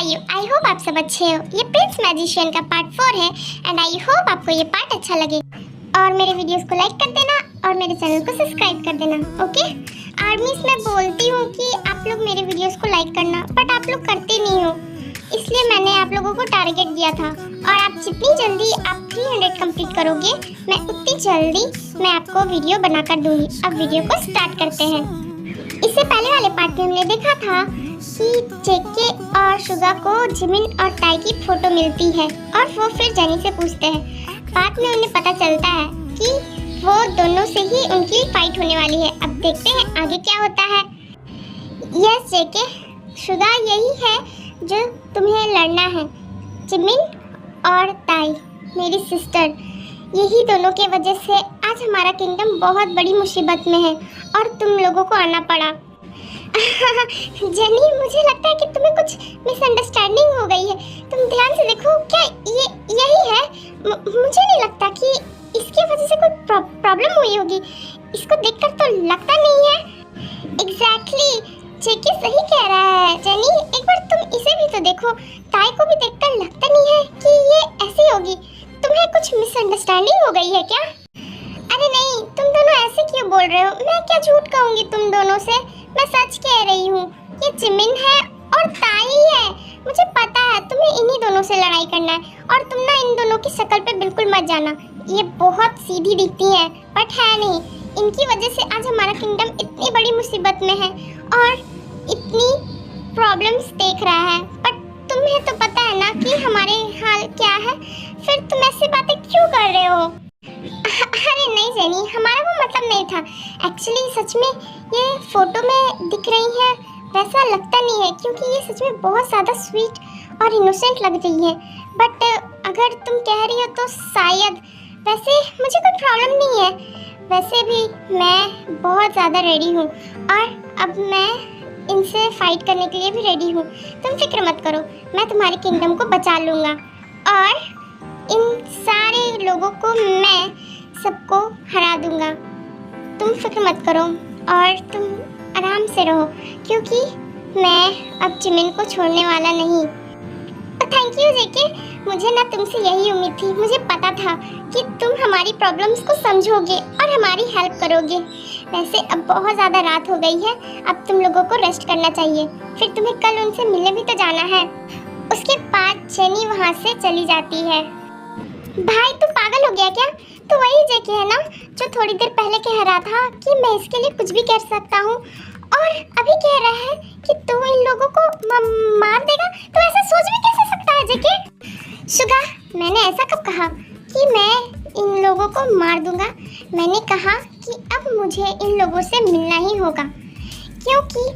You? I hope आप सब अच्छे हो। ये प्रिंस मैजिशियन का पार्ट 4 है एंड आई होप आपको ये पार्ट अच्छा लगे। और मेरे वीडियोस को लाइक कर देना और मेरे चैनल को सब्सक्राइब कर देना, ओके? आर्मीज मैं बोलती हूँ कि आप लोग मेरे वीडियोस को लाइक करना, बट आप लोग करते नहीं हो, इसलिए मैंने आप लोगों को टारगेट दिया था। और आप जितनी जल्दी आप 300 कंप्लीट करोगे, मैं उतनी जल्दी मैं आपको वीडियो बनाकर दूंगी। अब वीडियो को स्टार्ट करते हैं। इससे पहले वाले पार्ट में हमने देखा था कि जेके और शुगा को जिमिन और ताई की फोटो मिलती है और वो फिर जेनी से पूछते हैं। बाद में उन्हें पता चलता है कि वो दोनों से ही उनकी फाइट होने वाली है। अब देखते हैं आगे क्या होता है। यस जेके, शुगा यही है जो तुम्हें लड़ना है। जिमिन और ताई मेरी सिस्टर, यही दोनों के वजह से आज हमारा किंगडम बहुत बड़ी मुसीबत में है और तुम लोगों को आना पड़ा। जेनी, मुझे लगता है कि तुम्हें कुछ मिसअंडरस्टैंडिंग हो गई है। तुम ध्यान से देखो, क्या ये यही है? मुझे नहीं लगता कि इसकी वजह से कोई प्रॉब्लम हुई होगी। इसको देखकर तो लगता नहीं है। एग्जैक्टली, जेके सही कह रहा है। जेनी, एक बार तुम इसे भी तो देखो। ताई को भी देखकर लगता नहीं है कि ये ऐसी होगी। तुम्हें कुछ मिसअंडरस्टैंडिंग हो गई है क्या? अरे नहीं, तुम दोनों ऐसे क्यों बोल रहे हो? मैं क्या झूठ कहूँगी तुम दोनों से, मैं सच कह रही हूँ। ये जिमिन है और ताई है। मुझे पता है तुम्हें इन्हीं दोनों से लड़ाई करना है और तुम ना इन दोनों की शक्ल पे बिल्कुल मत जाना। ये बहुत सीधी दिखती है बट है नहीं। इनकी वजह से आज हमारा किंगडम इतनी बड़ी मुसीबत में है और इतनी प्रॉब्लम्स देख रहा है। बट तुम्हें तो पता है ना कि हमारे हाल क्या है, फिर तुम ऐसी बातें क्यों कर रहे हो? अरे नहीं जेनी, हमारा वो मतलब नहीं था। एक्चुअली सच में ये फोटो में दिख रही है वैसा लगता नहीं है, क्योंकि ये सच में बहुत ज़्यादा स्वीट और इनोसेंट लग रही है। बट अगर तुम कह रही हो तो शायद, वैसे मुझे कोई प्रॉब्लम नहीं है। वैसे भी मैं बहुत ज़्यादा रेडी हूँ और अब मैं इनसे फाइट करने के लिए भी रेडी हूँ। तुम फिक्र मत करो, मैं तुम्हारे किंगडम को बचा लूँगा और इन सारे लोगों को मैं सबको हरा दूँगा। तुम फिक्र मत करो और तुम आराम से रहो, क्योंकि मैं अब जिमिन को छोड़ने वाला नहीं। थैंक यू जेके, मुझे ना तुमसे यही उम्मीद थी। मुझे पता था कि तुम हमारी प्रॉब्लम्स को समझोगे और हमारी हेल्प करोगे। वैसे अब बहुत ज़्यादा रात हो गई है, अब तुम लोगों को रेस्ट करना चाहिए। फिर तुम्हें कल उनसे मिलने भी तो जाना है। उसके बाद जेनी वहाँ से चली जाती है। भाई तू पागल हो गया क्या? तो वही जेके है ना जो थोड़ी देर पहले कह रहा था कि मैं इसके लिए कुछ भी कर सकता हूँ, और अभी कह रहा है कि तू इन लोगों को मार देगा। तो ऐसा सोच भी कैसे सकता है जेके? शुगा, मैंने ऐसा कब कहा कि मैं इन लोगों को मार दूंगा? मैंने कहा कि अब मुझे इन लोगों से मिलना ही होगा, क्योंकि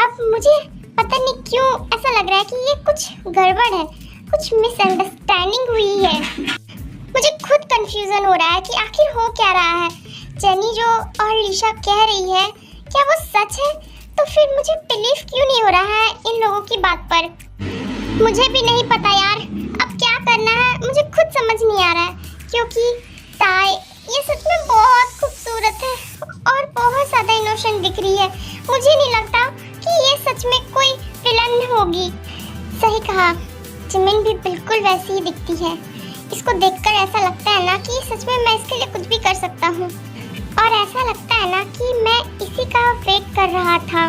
अब मुझे पता नहीं क्यों ऐसा लग रहा है कि ये कुछ गड़बड़ है, कुछ मिसअंडरस्टैंडिंग हुई है। मुझे खुद कंफ्यूजन हो रहा है कि आखिर हो क्या रहा है। जेनी जो और लीशा कह रही है, क्या वो सच है? तो फिर मुझे बिलीव क्यों नहीं हो रहा है इन लोगों की बात पर? मुझे भी नहीं पता यार, अब क्या करना है मुझे खुद समझ नहीं आ रहा है, क्योंकि ताई ये सच में बहुत खूबसूरत है और बहुत ज़्यादा इनोसेंट दिख रही है। मुझे नहीं लगता कि ये सच में कोई विलन होगी। सही कहा, जिमिन भी बिल्कुल वैसी ही दिखती है। इसको देखकर ऐसा लगता है ना कि सच में मैं इसके लिए कुछ भी कर सकता हूँ, और ऐसा लगता है ना कि मैं इसी का वेट कर रहा था।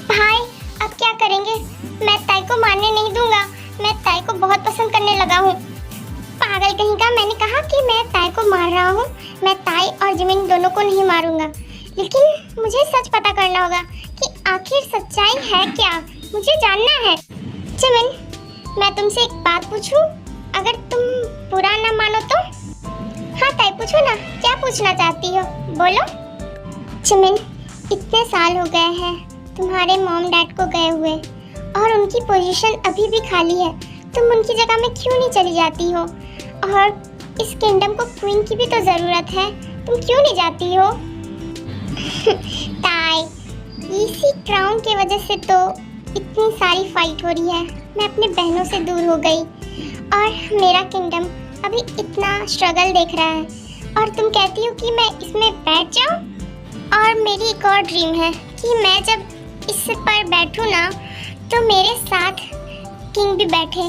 भाई अब क्या करेंगे? मैं ताई को मारने नहीं दूंगा। मैं ताई को बहुत पसंद करने लगा हूँ। पागल कहीं का, मैंने कहा कि मैं ताई को मार रहा हूँ। मैं ताई और जिमिन दोनों को नहीं मारूंगा, लेकिन मुझे सच पता करना होगा कि आखिर सच्चाई है क्या। मुझे जानना है। जिमिन, मैं तुमसे एक बात पूछूं? अगर तुम बुरा ना मानो तो? हाँ ताई, पूछो ना, क्या पूछना चाहती हो, बोलो। जिमिन, इतने साल हो गए हैं तुम्हारे मॉम डैड को गए हुए और उनकी पोजीशन अभी भी खाली है। तुम उनकी जगह में क्यों नहीं चली जाती हो? और इस किंगडम को क्वीन की भी तो ज़रूरत है, तुम क्यों नहीं जाती हो? ताई, इसी क्राउन की वजह से तो इतनी सारी फाइट हो रही है। मैं अपनी बहनों से दूर हो गई और मेरा किंगडम अभी इतना स्ट्रगल देख रहा है, और तुम कहती हो कि मैं इसमें बैठ जाऊं? और मेरी एक और ड्रीम है कि मैं जब इस पर बैठूं ना, तो मेरे साथ किंग भी बैठे।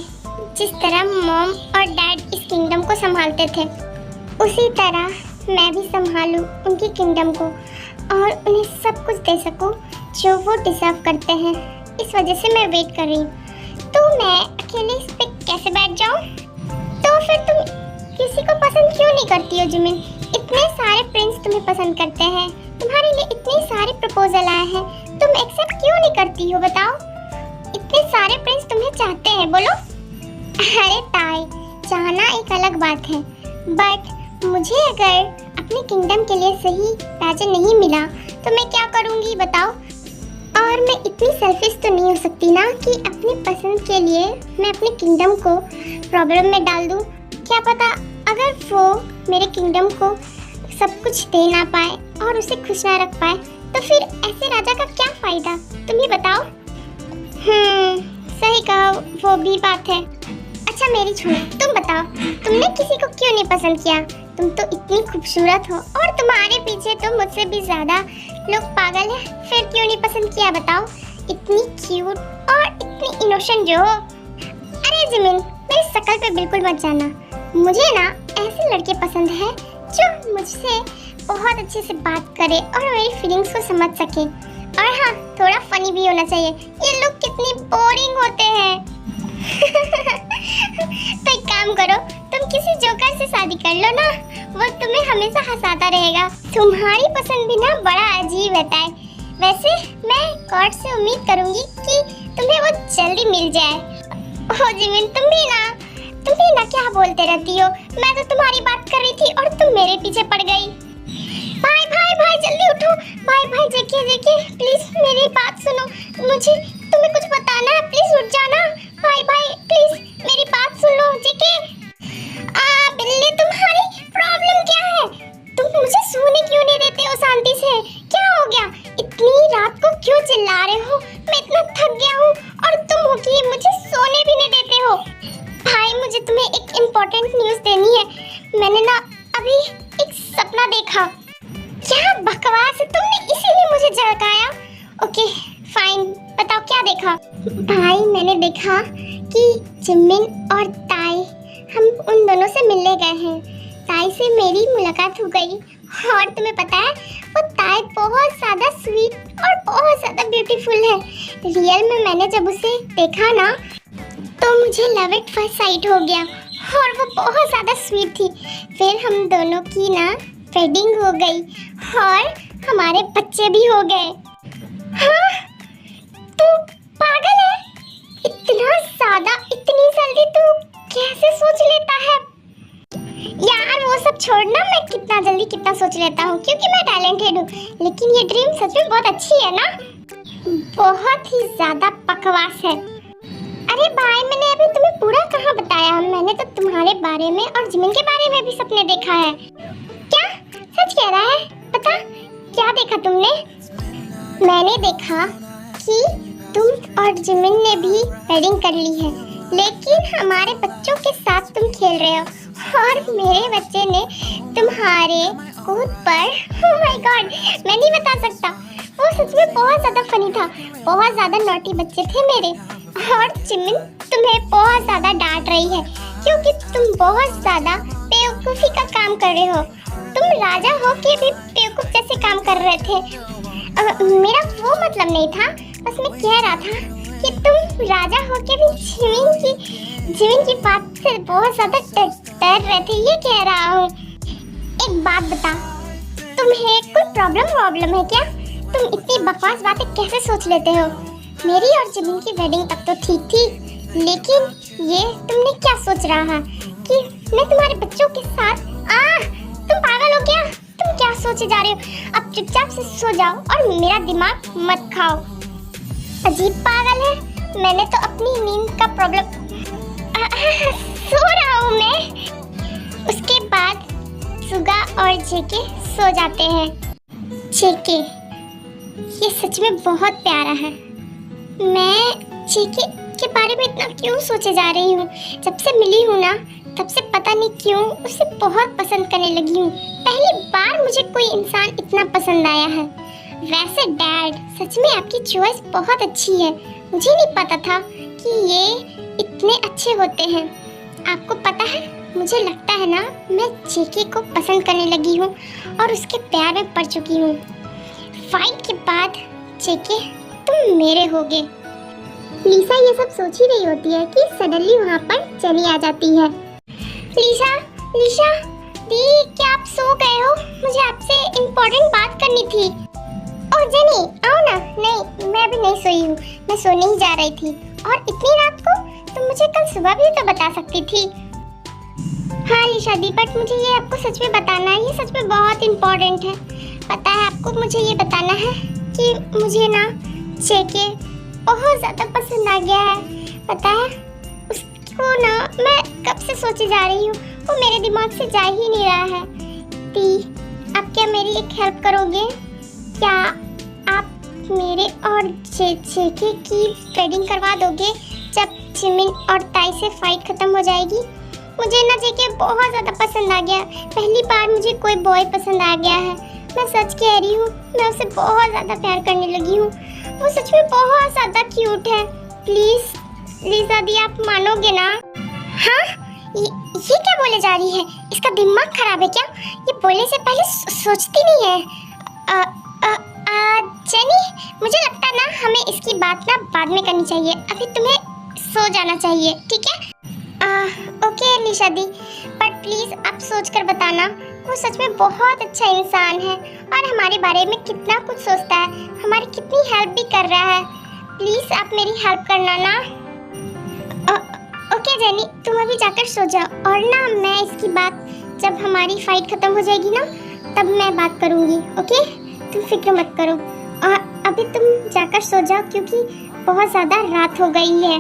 जिस तरह मॉम और डैड इस किंगडम को संभालते थे, उसी तरह मैं भी संभालूं उनकी किंगडम को और उन्हें सब कुछ दे सकूं जो वो डिजर्व करते हैं। इस वजह से मैं वेट कर रही हूँ। तो मैं अकेले इस पे कैसे बैठ जाऊँ? तो फिर तुम किसी को पसंद क्यों नहीं करती हो जिमिन? इतने सारे प्रिंस तुम्हें पसंद करते हैं, तुम्हारे लिए इतने सारे प्रपोजल आए हैं, तुम एक्सेप्ट क्यों नहीं करती हो? बताओ, इतने सारे प्रिंस तुम्हें चाहते हैं, बोलो। अरे ताई, चाहना एक अलग बात है, बट मुझे अगर अपने किंगडम के लिए सही राजा नहीं मिला तो मैं क्या करूँगी बताओ? और मैं इतनी सेल्फिश तो नहीं हो सकती ना कि अपनी पसंद के लिए मैं अपने किंगडम को प्रॉब्लम में डाल दूँ। क्या पता अगर वो मेरे किंगडम को सब कुछ दे ना पाए और उसे खुश ना रख पाए तो फिर ऐसे राजा का क्या फायदा? तुम ही बताओ। सही कहा, वो भी बात है। अच्छा मेरी छोड़ो, तुम बताओ, तुमने किसी को क्यों नहीं पसंद किया? तुम तो इतनी खूबसूरत हो और तुम्हारे पीछे तो मुझसे भी ज्यादा लोग पागल हैं, फिर क्यों नहीं पसंद किया बताओ? इतनी क्यूट और इतनी इनोसेंट जो हो। अरे जिमिन, मेरी शक्ल पे बिल्कुल मत जाना। मुझे ना ऐसे लड़के पसंद है जो मुझसे बहुत अच्छे से बात करे और मेरी फीलिंग्स को समझ सके। और हाँ, थोड़ा फनी भी होना चाहिए। ये लोग कितनी बोरिंग होते हैं। तो एक काम करो, तुम किसी जोकर से शादी कर लो ना, वो तुम्हें हमेशा हंसाता रहेगा। तुम्हारी पसंद भी ना बड़ा अजीब रहता है। वैसे मैं गॉड से उम्मीद करूंगी कि तुम्हें वो जल्दी मिल जाए। ओ जिमिन, तुम भी ना क्या बोलते रहती हो? मैं तो तुम्हारी बात कर रही थी और तुम मेरे पीछे पड़ गई। भाई भाई भाई जल्दी उठो। भाई भाई जेके प्लीज मेरी बात सुनो, मुझे तुम्हें कुछ बताना है, प्लीज उठ जाना। भाई भाई प्लीज मेरी बात सुन लो। जेके बिल्ली, तुम्हारी प्रॉब्लम क्या है? तुम मुझे सोने क्यों नहीं देते हो शांति से? क्या हो गया? इतनी रात को क्यों चिल्ला रहे हो? मैं इतना थक गया हूँ और तुम हो कि मुझे सोने भी नहीं देते हो। भाई मुझे तुम्हें एक इम्पोर्टेंट न्यूज़ देनी है। मैंने ना अभी एक सपना देखा। क्या बकवास है, तुमने इसीलिए मुझे झड़काया? ओके फाइन, बताओ क्या देखा? भाई मैंने देखा कि जिमिन और ताई, हम उन दोनों से मिलने गए हैं। ताई से मेरी मुलाकात हो गई और तुम्हें पता है वो ताई बहुत ज़्यादा स्वीट और बहुत ज़्यादा ब्यूटीफुल है। रियल में मैंने जब उसे देखा ना तो मुझे लव एट फर्स्ट साइट हो गया और वो बहुत ज़्यादा स्वीट थी। फिर हम दोनों की ना वेडिंग हो गई और हमारे बच्चे भी हो गए। हाँ, तू पागल है? इतना ज़्यादा, इतनी जल्दी तू कैसे सोच लेता है? यार वो सब छोड़ना, मैं कितना जल्दी कितना सोच लेता हूँ क्योंकि मैं टैलेंटेड हूँ। लेकिन ये ड्रीम सच में बहुत अच्छी है ना? बहुत ही ज़्यादा बकवास है। अरे भाई, मैंने अभी तुम्हें पूरा कहाँ बताया? मैंने तो तुम्हारे बारे में और जिमिन के बारे में भी सपने देखा है। क्या सच कह रहा है? बता क्या देखा तुमने? मैंने देखा कि तुम और जिमिन ने भी वेडिंग कर ली है, लेकिन हमारे बच्चों के साथ तुम खेल रहे हो और मेरे बच्चे ने तुम्हारे कूद पर, ओह माय गॉड, मैं नहीं बता सकता। वो सच में बहुत ज़्यादा फनी था। बहुत ज़्यादा नॉटी बच्चे थे मेरे। और जिमिन तुम्हें बहुत ज़्यादा डांट रही है क्योंकि तुम बहुत ज़्यादा बेवकूफ़ी का काम कर रहे हो। तुम राजा हो के भी बेवकूफ़ जैसे काम कर रहे थे। मेरा वो मतलब नहीं था, बस मैं कह रहा था कि तुम राजा हो के भी जिमिन की बात से बहुत ज़्यादा डर रहे थे, ये कह रहा हूँ। एक बात बता, तुम्हें कोई प्रॉब्लम है क्या? तुम इतनी बकवास बातें कैसे सोच लेते हो? मेरी और जिमिन की वेडिंग तक तो ठीक थी, लेकिन ये तुमने क्या सोच रहा कि मैं तुम्हारे बच्चों के साथ? तुम पागल हो क्या? तुम क्या सोचे जा रहे हो? अब चुपचाप से सो जाओ और मेरा दिमाग मत खाओ। अजीब पागल है, मैंने तो अपनी नींद का प्रॉब्लम, सो रहा हूँ मैं। उसके बाद सुगा और जेके सो जाते हैं। जेके ये सच में बहुत प्यारा है। मैं जेके के बारे में इतना क्यों सोचे जा रही हूँ? जब से मिली हूँ ना, तब से पता नहीं क्यों उसे बहुत पसंद करने लगी हूँ। पहली बार मुझे कोई इंसान इतना पसंद आया है। वैसे डैड, सच में आपकी चॉइस बहुत अच्छी है। मुझे नहीं पता था कि ये इतने अच्छे होते हैं। आपको पता है, मुझे लगता है ना मैं जेके को पसंद करने लगी हूँ और उसके प्यार में पड़ चुकी हूँ। फाइट के बाद जेके तुम मेरे होगे। लिसा ये सब सोच ही रही होती है कि सडनली वहाँ पर जेनी आ जाती है। लिसा दी, क्या आप सो गए हो? मुझे आपसे इम्पोर्टेंट बात करनी थी। ओह जेनी, आओ ना। नहीं, मैं अभी नहीं सोई हूँ, मैं सोने ही जा रही थी। और इतनी रात को? तुम मुझे कल सुबह भी तो बता सकती थी। हाँ लिशा दी, बट मुझे ये आपको सच में बताना है, ये सच में बहुत इम्पोर्टेंट है। पता है आपको, मुझे ये बताना है कि मुझे ना जेके बहुत ज़्यादा पसंद आ गया है। पता है, उसको ना मैं कब से सोचे जा रही हूँ, वो मेरे दिमाग से जा ही नहीं रहा है। दी, आप क्या मेरी एक हेल्प करोगे? क्या आप मेरे और जेके की वेडिंग करवा दोगे जब जिमिन और ताई से फाइट खत्म हो जाएगी? मुझे ना जेके बहुत ज़्यादा पसंद आ गया। पहली बार मुझे कोई बॉय पसंद आ गया है। मैं सच कह रही हूँ, मैं उसे बहुत ज़्यादा प्यार करने लगी हूँ। वो सच में बहुत ज़्यादा क्यूट है। प्लीज़ लिसा दी, आप मानोगे ना? हाँ, ये क्या बोले जा रही है? इसका दिमाग खराब है क्या? ये बोलने से पहले सोचती नहीं है। जेनी, मुझे लगता है ना हमें इसकी बात ना बाद में करनी चाहिए। अभी तुम्हें सो जाना चाहिए, ठीक है? Okay Lisha the, but please आप सोच कर बताना। वो सच में बहुत अच्छा इंसान है और हमारे बारे में कितना कुछ सोचता है, हमारी कितनी हेल्प भी कर रहा है। प्लीज़ आप मेरी हेल्प करना ना। ओके जेनी, तुम अभी जाकर सो जाओ और ना मैं इसकी बात जब हमारी फाइट खत्म हो जाएगी ना तब मैं बात करूँगी। ओके, तुम फिक्र मत करो। और अभी तुम जाकर सो जाओ क्योंकि बहुत ज़्यादा रात हो गई है।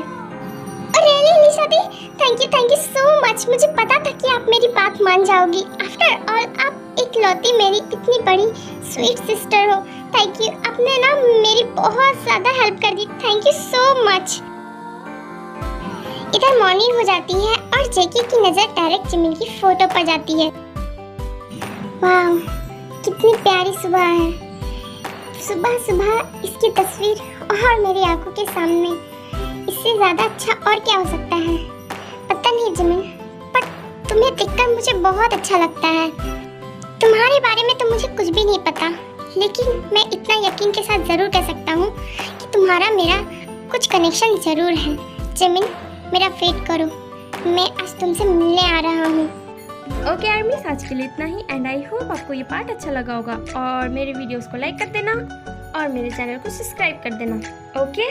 Really Lisha the, thank you so much. मुझे पता था कि आप मेरी बात मान जाओगी। आफ्टर ऑल आप इकलौती मेरी इतनी बड़ी स्वीट सिस्टर हो। थैंक यू, आपने ना मेरी बहुत ज़्यादा हेल्प कर दी। Thank you so much. इधर मॉर्निंग हो जाती है और जेके की नज़र डायरेक्ट जिमिन की फोटो पर जाती है। वाह, कितनी प्यारी सुबह है। सुबह सुबह इसकी तस्वीर और मेरी आंखों के सामने, इससे ज़्यादा अच्छा और क्या हो सकता है? पता नहीं जिमिन, पर तुम्हें देखकर मुझे बहुत अच्छा लगता है। तुम्हारे बारे में तो मुझे कुछ भी नहीं पता, लेकिन मैं इतना यकीन के साथ ज़रूर कह सकता हूँ कि तुम्हारा मेरा कुछ कनेक्शन ज़रूर है। जिमिन, मेरा वेट करो, मैं आज तुमसे मिलने आ रहा हूँ। ओके आर्मीज, आज के लिए इतना ही एंड आई होप आपको ये पार्ट अच्छा लगा होगा और मेरे वीडियोस को लाइक कर देना और मेरे चैनल को सब्सक्राइब कर देना। ओके।